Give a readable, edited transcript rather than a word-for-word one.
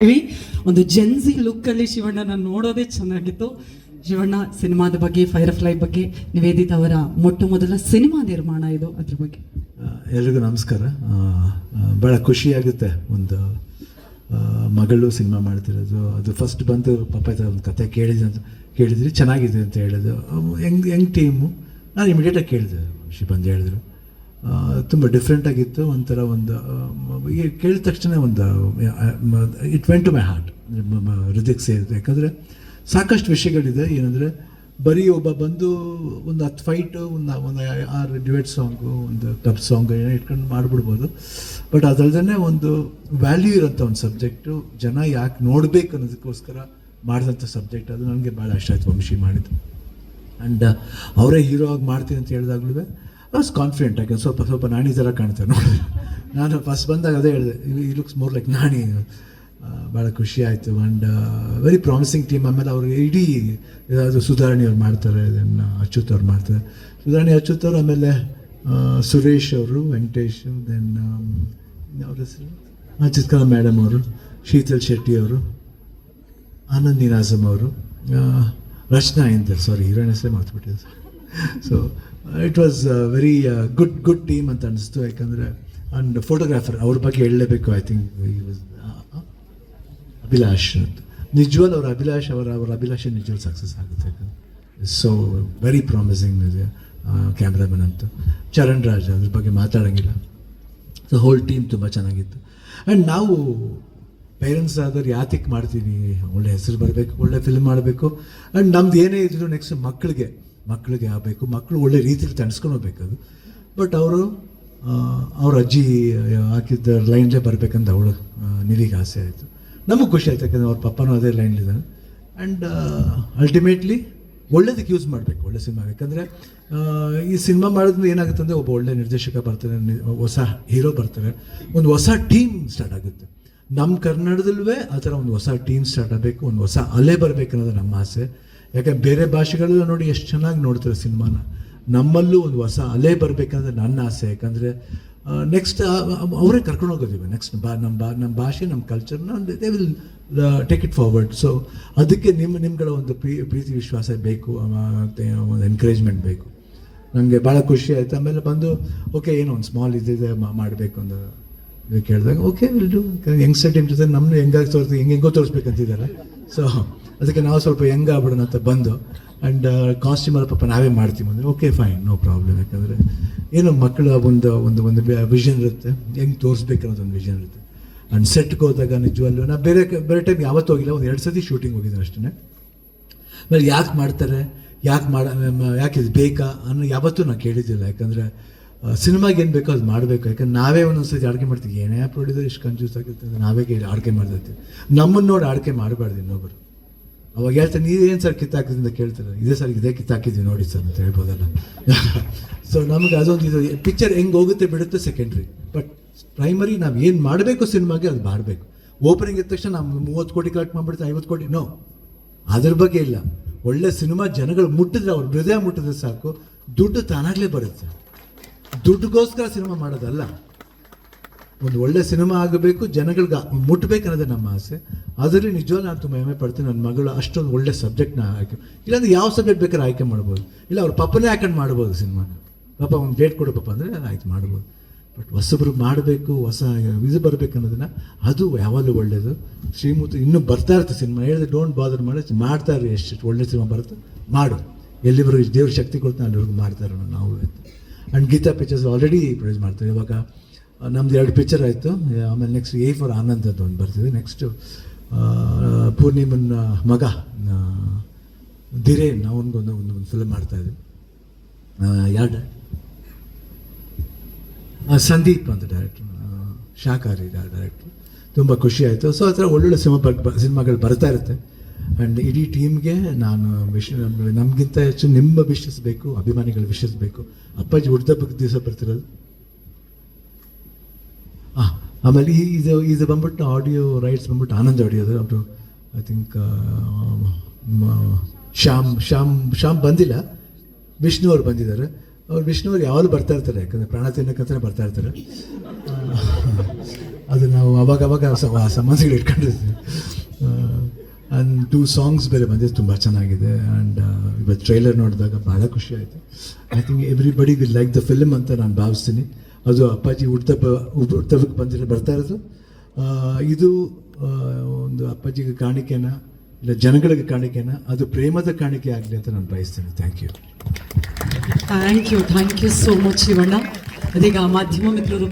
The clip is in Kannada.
ಒಂದು ಜೆನ್ಸಿ ಲುಕ್ಕಲ್ಲಿ ಶಿವಣ್ಣನ ನೋಡೋದೇ ಚೆನ್ನಾಗಿತ್ತು. ಶಿವಣ್ಣ ಸಿನಿಮಾದ ಬಗ್ಗೆ, ಫೈರ್ಫ್ಲೈ ಬಗ್ಗೆ, ನಿವೇದಿತ ಅವರ ಮೊಟ್ಟ ಮೊದಲ ಸಿನಿಮಾ ನಿರ್ಮಾಣ ಇದು, ಅದ್ರ ಬಗ್ಗೆ. ಎಲ್ರಿಗೂ ನಮಸ್ಕಾರ. ಭಾಳ ಖುಷಿಯಾಗುತ್ತೆ ಒಂದು ಮಗಳು ಸಿನಿಮಾ ಮಾಡ್ತಿರೋದು. ಅದು ಫಸ್ಟ್ ಬಂದು ಪಾಪ ಒಂದು ಕತೆ ಕೇಳಿದ್ರಿ ಚೆನ್ನಾಗಿದೆ ಅಂತ ಹೇಳಿದ್ರು. ಹೆಂಗ್ ಟೀಮು ನಾನು ಇಮಿಡಿಯೇಟಾಗಿ ಕೇಳಿದೆ. ಬಂದು ಹೇಳಿದ್ರು ತುಂಬ ಡಿಫ್ರೆಂಟಾಗಿತ್ತು. ಒಂಥರ ಒಂದು ಕೇಳಿದ ತಕ್ಷಣ ಒಂದು it went to my heart, ಹೃದಯಕ್ಕೆ ಸೇರಿದೆ. ಯಾಕಂದರೆ ಸಾಕಷ್ಟು ವಿಷಯಗಳಿದೆ. ಏನಂದರೆ ಬರೀ ಒಬ್ಬ ಬಂದು ಒಂದು 10 ಫೈಟು, ಒಂದು 6 ಡಿವೇಟ್ ಸಾಂಗು, ಒಂದು ಕ್ಲಬ್ ಸಾಂಗು ಏನೋ ಇಟ್ಕೊಂಡು ಮಾಡಿಬಿಡ್ಬೋದು. ಬಟ್ ಅದಲ್ಲದೆ ಒಂದು ವ್ಯಾಲ್ಯೂ ಇರೋಂಥ ಒಂದು ಸಬ್ಜೆಕ್ಟು, ಜನ ಯಾಕೆ ನೋಡಬೇಕು ಅನ್ನೋದಕ್ಕೋಸ್ಕರ ಮಾಡಿದಂಥ ಸಬ್ಜೆಕ್ಟ್. ಅದು ನನಗೆ ಭಾಳ ಇಷ್ಟ ಆಯಿತು ವಂಶಿ ಮಾಡಿದ್ದು. ಆ್ಯಂಡ್ ಅವರೇ ಹೀರೋ ಆಗಿ ಮಾಡ್ತೀನಿ ಅಂತ ಹೇಳಿದಾಗಲೂ ವಾಸ್ ಕಾನ್ಫಿಡೆಂಟ್. ಯಾಕೆ ಸ್ವಲ್ಪ ನಾಣಿ ಥರ ಕಾಣ್ತಾರೆ ನೋಡಿದ್ರೆ. ನಾನು ಫಸ್ಟ್ ಬಂದಾಗ ಅದೇ ಹೇಳಿದೆ, ಈ ಲುಕ್ಸ್ ಮೋರ್ ಲೈಕ್ ನಾಣಿ. ಭಾಳ ಖುಷಿ ಆಯಿತು. And very promising team. ಆಮೇಲೆ ಅವರು ಇಡೀ ಅದು ಸುಧಾರಣಿ ಅವ್ರು ಮಾಡ್ತಾರೆ, ಇದನ್ನು ಅಚ್ಯುತ್ ಅವ್ರು ಮಾಡ್ತಾರೆ. ಸುಧಾರಣಿ ಅಚ್ಯುತ್ ಅವರು, ಆಮೇಲೆ ಸುರೇಶ್ ಅವರು, ವೆಂಕಟೇಶ್, ದೆನ್ ಅವ್ರ ಹೆಸರು ಚಿತ್ಕಲಾ ಮೇಡಮ್ ಅವರು, ಶೀತಲ್ ಶೆಟ್ಟಿ ಅವರು, ಆನಂದ್ ನಿನಾಜಮ್ ಅವರು, ರಚನಾ ಎಂದರ್, ಸಾರಿ ಹೀರೋಯಿನ್ ಹೆಸರೇ ಮಾಡ್ಬಿಟ್ಟಿದೆ. So it was very good team ಅಂತ ಅನಿಸ್ತು. ಯಾಕಂದರೆ ಆ್ಯಂಡ್ ಫೋಟೋಗ್ರಾಫರ್ ಅವ್ರ ಬಗ್ಗೆ ಹೇಳಲೇಬೇಕು. ಐ ಥಿಂಕ್ ಅಭಿಲಾಷ್ ಅಂತ. ನಿಜವಲ್ಲ ಅವ್ರ ಅಭಿಲಾಷೆ ನಿಜವಲ್ಲ ಸಕ್ಸಸ್ ಆಗುತ್ತೆ. ಯಾಕಂದರೆ ಸೊ ವೆರಿ ಪ್ರಾಮಿಸಿಂಗ್ ಇದೆ ಕ್ಯಾಮ್ರಾಮನ್ ಅಂತ. ಚರಣ್ ರಾಜ್, ಅದ್ರ ಬಗ್ಗೆ ಮಾತಾಡೋಂಗಿಲ್ಲ. ಸೊ ಹೋಲ್ ಟೀಮ್ ತುಂಬ ಚೆನ್ನಾಗಿತ್ತು. ಆ್ಯಂಡ್ ನಾವು ಪೇರೆಂಟ್ಸ್ ಆದವ್ರು ಯಾತಕ್ಕೆ ಮಾಡ್ತೀವಿ, ಒಳ್ಳೆ ಹೆಸರು ಬರಬೇಕು, ಒಳ್ಳೆ ಫಿಲ್ಮ್ ಮಾಡಬೇಕು. ಆ್ಯಂಡ್ ನಮ್ದು ಏನೇ ಇದ್ರು ನೆಕ್ಸ್ಟ್ ಮಕ್ಕಳಿಗೆ ಆಗಬೇಕು, ಮಕ್ಕಳು ಒಳ್ಳೆ ರೀತಿಯಲ್ಲಿ ತಣಿಸ್ಕೊಂಡು ಹೋಗ್ಬೇಕು ಅದು. ಬಟ್ ಅವ್ರ ಅಜ್ಜಿ ಹಾಕಿದ್ದ ಲೈನ್ಲೇ ಬರಬೇಕಂತ ಅವಳು ನಿಲಿಗೆ ಆಸೆ ಆಯಿತು. ನಮಗೆ ಖುಷಿ ಆಯ್ತು, ಯಾಕಂದರೆ ಅವ್ರ ಪಪ್ಪನೂ ಅದೇ ಲೈನ್ಲಿದ್ದಾನೆ. ಆ್ಯಂಡ್ ಅಲ್ಟಿಮೇಟ್ಲಿ ಒಳ್ಳೇದಕ್ಕೆ ಯೂಸ್ ಮಾಡಬೇಕು, ಒಳ್ಳೆ ಸಿನಿಮಾ. ಯಾಕಂದರೆ ಈ ಸಿನಿಮಾ ಮಾಡಿದ್ಮೇಲೆ ಏನಾಗುತ್ತೆ ಅಂದರೆ ಒಬ್ಬ ಒಳ್ಳೆ ನಿರ್ದೇಶಕ ಬರ್ತಾರೆ, ಹೊಸ ಹೀರೋ ಬರ್ತಾರೆ, ಒಂದು ಹೊಸ ಟೀಮ್ ಸ್ಟಾರ್ಟ್ ಆಗುತ್ತೆ. ನಮ್ಮ ಕನ್ನಡದಲ್ಲೂ ಆ ಥರ ಒಂದು ಹೊಸ ಟೀಮ್ ಸ್ಟಾರ್ಟ್ ಆಗಬೇಕು, ಒಂದು ಹೊಸ ಅಲೆ ಬರಬೇಕು ಅನ್ನೋದು ನಮ್ಮ ಆಸೆ. ಯಾಕಂದ್ರೆ ಬೇರೆ ಭಾಷೆಗಳೆಲ್ಲ ನೋಡಿ ಎಷ್ಟು ಚೆನ್ನಾಗಿ ನೋಡ್ತಾರೆ ಸಿನಿಮಾನ. ನಮ್ಮಲ್ಲೂ ಒಂದು ಹೊಸ ಅಲೆ ಬರಬೇಕಂದ್ರೆ ನನ್ನ ಆಸೆ. ಯಾಕಂದರೆ ನೆಕ್ಸ್ಟ್ ಅವರೇ ಕರ್ಕೊಂಡು ಹೋಗೋದಿವೆ. ನೆಕ್ಸ್ಟ್ ನಮ್ಮ ಭಾಷೆ, ನಮ್ಮ ಕಲ್ಚರ್ನ they will take it forward. So ಅದಕ್ಕೆ ನಿಮ್ಗಳ ಒಂದು ಪ್ರೀತಿ ವಿಶ್ವಾಸ ಬೇಕು, ಒಂದು ಎನ್ಕರೇಜ್ಮೆಂಟ್ ಬೇಕು. ನನಗೆ ಭಾಳ ಖುಷಿ ಆಯಿತು. ಆಮೇಲೆ ಬಂದು ಓಕೆ ಏನೋ ಒಂದು ಸ್ಮಾಲ್ ಇದಿದೆ ಮಾಡಬೇಕು ಅಂತ ಕೇಳಿದಾಗ okay will do. Youngster team ಜೊತೆ ನಮ್ಮನ್ನು ಹೆಂಗಾಗಿ ಹೆಂಗೋ ತೋರಿಸ್ಬೇಕಂತಿದ್ದಾರೆ. ಸೊ ಅದಕ್ಕೆ ನಾವು ಸ್ವಲ್ಪ ಹೆಂಗೆ ಆಗ್ಬಿಡೋಣ ಅಂತ ಬಂದು. ಆ್ಯಂಡ್ ಕಾಸ್ಟ್ಯೂಮರ್ ಪಾಪ ನಾವೇ ಮಾಡ್ತೀವಿ ಅಂದರೆ ಓಕೆ ಫೈನ್, ನೋ ಪ್ರಾಬ್ಲಮ್. ಯಾಕಂದರೆ ಏನು ಮಕ್ಕಳ ಒಂದು ವಿಷನ್ ಇರುತ್ತೆ, ಹೆಂಗೆ ತೋರಿಸ್ಬೇಕು ಅನ್ನೋದು ಒಂದು ವಿಷನ್ ಇರುತ್ತೆ. ಆ್ಯಂಡ್ ಸೆಟ್ಗೆ ಹೋದಾಗ ನಿಜವಲ್ಲೂ ನಾನು ಬೇರೆ ಟೈಮ್ ಯಾವತ್ತೂ ಹೋಗಿಲ್ಲ, ಒಂದು 2 ಸತಿ ಶೂಟಿಂಗ್ ಹೋಗಿದ್ದೀನಿ ಅಷ್ಟೇ. ಆಮೇಲೆ ಯಾಕೆ ಮಾಡ್ತಾರೆ, ಯಾಕೆ ಇದು ಬೇಕಾ ಅನ್ನೋ ಯಾವತ್ತೂ ನಾನು ಕೇಳಿದ್ದಿಲ್ಲ. ಯಾಕಂದರೆ ಸಿನಿಮಾಗೆ ಏನು ಬೇಕೋ ಅದು ಮಾಡಬೇಕು. ಯಾಕಂದ್ರೆ ನಾವೇ ಒಂದೊಂದು ಸತಿ ಆಡ್ಕೆ ಮಾಡ್ತೀವಿ, ಏನೇ ಪ್ರೊಡ್ಯೂಸರ್ ಇಷ್ಟು ಕನ್ಫ್ಯೂಸ್ ಆಗಿರ್ತದೆ, ನಾವೇ ಆಡ್ಕೆ ಮಾಡ್ತಿರ್ತೀವಿ. ನಮ್ಮನ್ನು ನೋಡಿ ಆಡ್ಕೆ ಮಾಡಬಾರ್ದು ಇನ್ನೊಬ್ಬರು. ಅವಾಗ ಹೇಳ್ತಾರೆ ನೀವೇನು ಸರ್ ಕಿತ್ತಾಕಿದ್ರಿಂದ ಕೇಳ್ತಾರೆ, ಇದೇ ಸರ್ ಇದೇ ಕಿತ್ತಾಕಿದ್ವಿ ನೋಡಿ ಸರ್ ಅಂತ ಹೇಳ್ಬೋದಲ್ಲ. ಸೊ ನಮಗೆ ಅದೊಂದು ಇದು ಪಿಕ್ಚರ್ ಹೆಂಗೆ ಹೋಗುತ್ತೆ ಬಿಡುತ್ತೆ ಸೆಕೆಂಡ್ರಿ. ಬಟ್ ಪ್ರೈಮರಿ ನಾವು ಏನು ಮಾಡಬೇಕು ಸಿನಿಮಾಗೆ ಅದು ಮಾಡಬೇಕು. ಓಪನಿಂಗ್ ಇದ್ದ ತಕ್ಷಣ ನಾವು 30 ಕೋಟಿ ಕಲೆಕ್ಟ್ ಮಾಡಿಬಿಡ್ತಾರೆ, 50 ಕೋಟಿ ನೋ, ಅದ್ರ ಬಗ್ಗೆ ಇಲ್ಲ. ಒಳ್ಳೆ ಸಿನಿಮಾ ಜನಗಳು ಮುಟ್ಟಿದ್ರೆ, ಅವ್ರ ಹೃದಯ ಮುಟ್ಟಿದ್ರೆ ಸಾಕು, ದುಡ್ಡು ತಾನಾಗಲೇ ಬರುತ್ತೆ. ದುಡ್ಡುಗೋಸ್ಕರ ಸಿನಿಮಾ ಮಾಡೋದಲ್ಲ, ಒಂದು ಒಳ್ಳೆ ಸಿನಿಮಾ ಆಗಬೇಕು, ಜನಗಳಿಗೆ ಮುಟ್ಟಬೇಕು ಅನ್ನೋದೇ ನಮ್ಮ ಆಸೆ. ಅದರಲ್ಲಿ ನಿಜವಾಗ್ಲೂ ನಾನು ತುಂಬ ಹೆಮ್ಮೆ ಪಡ್ತೀನಿ. ನನ್ನ ಮಗಳು ಅಷ್ಟೊಂದು ಒಳ್ಳೆ ಸಬ್ಜೆಕ್ಟ್ನ ಆಯ್ಕೆ, ಇಲ್ಲಾಂದ್ರೆ ಯಾವ ಸಬ್ಜೆಕ್ಟ್ ಬೇಕಾದ್ರೆ ಆಯ್ಕೆ ಮಾಡ್ಬೋದು. ಇಲ್ಲ ಅವ್ರ ಪಪ್ಪನೇ ಹಾಕೊಂಡು ಮಾಡ್ಬೋದು ಸಿನಿಮಾನ. ಪಾಪ ಒಂದು ಡೇಟ್ ಕೊಡು ಪಾಪ ಅಂದರೆ ಆಯ್ತು ಮಾಡ್ಬೋದು. ಬಟ್ ಹೊಸಬ್ರು ಮಾಡಬೇಕು, ಹೊಸ ಇದು ಬರಬೇಕು ಅನ್ನೋದನ್ನ, ಅದು ಯಾವಾಗಲೂ ಒಳ್ಳೆಯದು. ಶ್ರೀಮೂರ್ತಿ ಇನ್ನೂ ಬರ್ತಾ ಇರುತ್ತೆ ಸಿನಿಮಾ. ಹೇಳಿದ್ರೆ ಡೋಂಟ್ ಬಾದರ್ ಮಾಡಿ ಮಾಡ್ತಾ ಇರಿ, ಎಷ್ಟು ಒಳ್ಳೆ ಸಿನಿಮಾ ಬರುತ್ತೆ ಮಾಡು, ಎಲ್ಲಿವರೆಗೂ ದೇವ್ರ ಶಕ್ತಿ ಕೊಡ್ತಾನೆ ಅಲ್ಲಿವರೆಗೂ ಮಾಡ್ತಾರೆ ನಾವು. And Geetha Pictures already produce ಮಾಡ್ತಾರೆ. ಇವಾಗ ನಮ್ದು 2 ಪಿಕ್ಚರ್ ಆಯಿತು. ಆಮೇಲೆ ನೆಕ್ಸ್ಟ್ ಎ ಫಾರ್ ಆನಂದ್ ಅಂತ ಒಂದು ಬರ್ತಿದೆ. ನೆಕ್ಸ್ಟು ಪೂರ್ಣಿಮನ ಮಗ ಧಿರೇನ್ ಅವನಿಗೊಂದು ಒಂದು ಫಿಲ್ಮ್ ಮಾಡ್ತಾಯಿದ್ವಿ. ಯಾರು ಸಂದೀಪ್ ಅಂತ ಡೈರೆಕ್ಟ್ರು, ಶಾಕಾರಿ ಡೈರೆಕ್ಟ್ರು. ತುಂಬ ಖುಷಿ ಆಯಿತು. ಸೊ ಆ ಥರ ಒಳ್ಳೊಳ್ಳೆ ಸಿನಿಮಾಗಳು ಬರ್ತಾ ಇರುತ್ತೆ. ಆ್ಯಂಡ್ ಇಡೀ ಟೀಮ್ಗೆ ನಾನು ನಮಗಿಂತ ಹೆಚ್ಚು ನಿಮ್ಮ ವಿಶಸ್ ಬೇಕು, ಅಭಿಮಾನಿಗಳ ವಿಶಸ್ ಬೇಕು. ಅಪ್ಪಾಜಿ ಹುಡ್ದಬ್ಬಕ್ಕೆ ದಿವಸ ಬರ್ತಿರೋದು. ಆಮೇಲೆ ಇದು ಬಂದ್ಬಿಟ್ಟು ಆಡಿಯೋ ರೈಟ್ಸ್ ಬಂದ್ಬಿಟ್ಟು ಆನಂದ್ ಆಡಿಯೋದು. ಅವರು ಐ ಥಿಂಕ್ ಶ್ಯಾಮ್ ಬಂದಿಲ್ಲ, ವಿಷ್ಣು ಅವ್ರು ಬಂದಿದ್ದಾರೆ. ಅವ್ರು ವಿಷ್ಣು ಅವ್ರು ಯಾವಾಗಲೂ ಬರ್ತಾ ಇರ್ತಾರೆ, ಯಾಕಂದರೆ ಪ್ರಾಣ ತಿನ್ನಕ್ಕಂತಲೇ ಬರ್ತಾ ಇರ್ತಾರೆ. ಅದು ನಾವು ಅವಾಗ ಸಂಬಂಧಗಳು ಇಟ್ಕೊಂಡಿರ್ತೀವಿ. ಆ್ಯಂಡ್ 2 ಸಾಂಗ್ಸ್ ಬೇರೆ ಬಂದಿದ್ದು ತುಂಬ ಚೆನ್ನಾಗಿದೆ. ಆ್ಯಂಡ್ ಇವತ್ತು ಟ್ರೈಲರ್ ನೋಡಿದಾಗ ಭಾಳ ಖುಷಿ ಆಯಿತು. I think everybody will like the film ಅಂತ ನಾನು ಭಾವಿಸ್ತೀನಿ. ಅದು ಅಪ್ಪಾಜಿ ಹುಟ್ಟುಹಬ್ಬಕ್ಕೆ ಬರ್ತಾ ಇರೋದು. ಇದು ಒಂದು ಅಪ್ಪಾಜಿಗೆ ಕಾಣಿಕೆನ ಇಲ್ಲ ಜನಗಳಿಗೆ ಕಾಣಿಕೆನ, ಅದು ಪ್ರೇಮದ ಕಾಣಿಕೆ ಆಗಲಿ ಅಂತ ನಾನು ಬಯಸ್ತೇನೆ. Thank you thank you so much Shivanna. ಅದೀಗ ಮಾಧ್ಯಮ ಮಿತ್ರರು